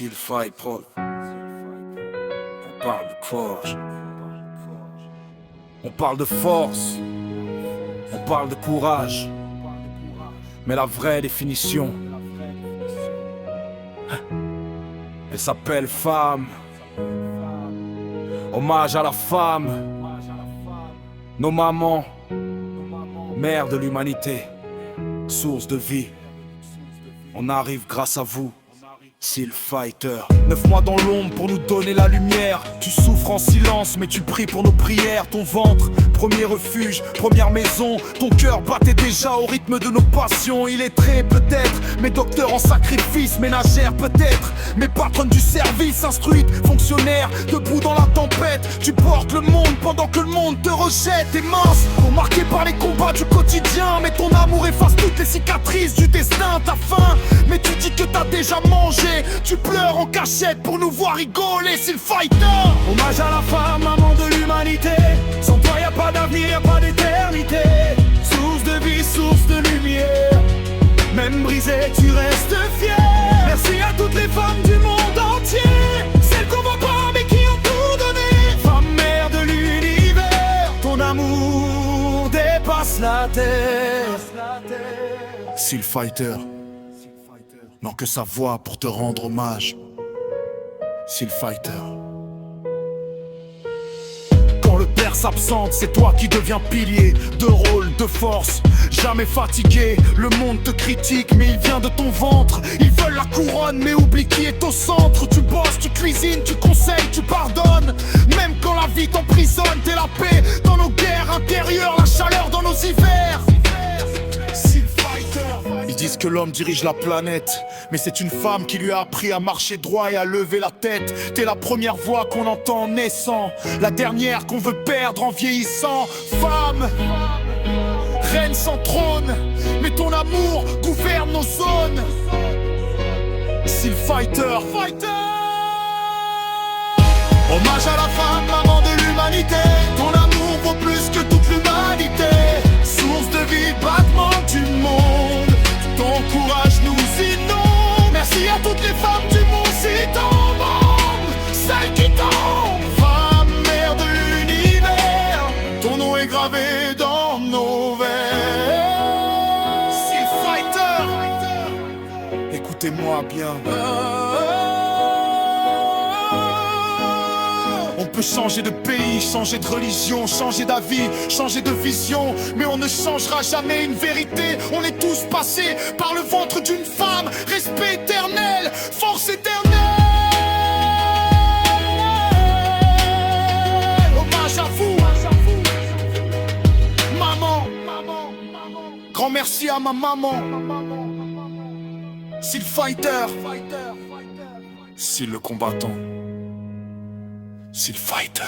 S'il fight Paul, on parle de forge, on parle de force, on parle de courage. Mais la vraie définition, elle s'appelle femme. Hommage à la femme, nos mamans, mères de l'humanité, source de vie. On arrive grâce à vous, Seal Fighter. 9 mois dans l'ombre pour nous donner la lumière. Tu souffres en silence mais tu pries pour nos prières. Ton ventre, premier refuge, première maison. Ton cœur battait déjà au rythme de nos passions. Illettré peut-être, mais docteur en sacrifice. Ménagère peut-être, mais patronne du service. Instruite, fonctionnaire, debout dans la tempête. Tu portes le monde pendant que le monde te rejette. T'es mince, marqué par les combats du quotidien. Mais ton amour efface toutes les cicatrices du destin. T'as faim, mais tu dis que t'as déjà mangé. Tu pleures en cachette pour nous voir rigoler, Seal Fighter. Hommage à la femme, maman de l'humanité. Sans toi y'a pas d'avenir, y'a pas d'éternité. Source de vie, source de lumière. Même brisé, tu restes fier. Merci à toutes les femmes du monde entier. Celles qu'on voit pas mais qui ont tout donné. Femme mère de l'univers. Ton amour dépasse la terre. Seal Fighter, non que sa voix pour te rendre hommage. Seal Fighter. Quand le père s'absente, c'est toi qui deviens pilier. De rôle, de force, jamais fatigué. Le monde te critique, mais il vient de ton ventre. Ils veulent la couronne, mais oublie qui est au centre. Tu bosses, tu cuisines, tu conseilles, tu pardonnes. Même quand la vie t'emprisonne, t'es la paix dans nos guerres intérieures, la chaleur dans nos hivers. Ils disent que l'homme dirige la planète, mais c'est une femme qui lui a appris à marcher droit et à lever la tête. T'es la première voix qu'on entend en naissant, la dernière qu'on veut perdre en vieillissant. Femme, reine sans trône, mais ton amour gouverne nos zones. Seal Fighter. Hommage à la femme, maman de l'humanité. Ton amour vaut plus que toute l'humanité. Source de vie, battement du monde. Ton courage nous inonde. Merci à toutes les femmes du monde si tombent, celles qui tombent. Femme, mère de l'univers, ton nom est gravé dans nos veines. Seal Fighter. Écoutez-moi bien. On peut changer de pays, changer de religion, changer d'avis, changer de vision, mais on ne changera jamais une vérité. On est tous passés par le ventre d'une femme. Respect éternel, force éternelle. Hommage à vous, maman. Grand merci à ma maman. Seal Fighter. Seal le combattant. Seal Fighter.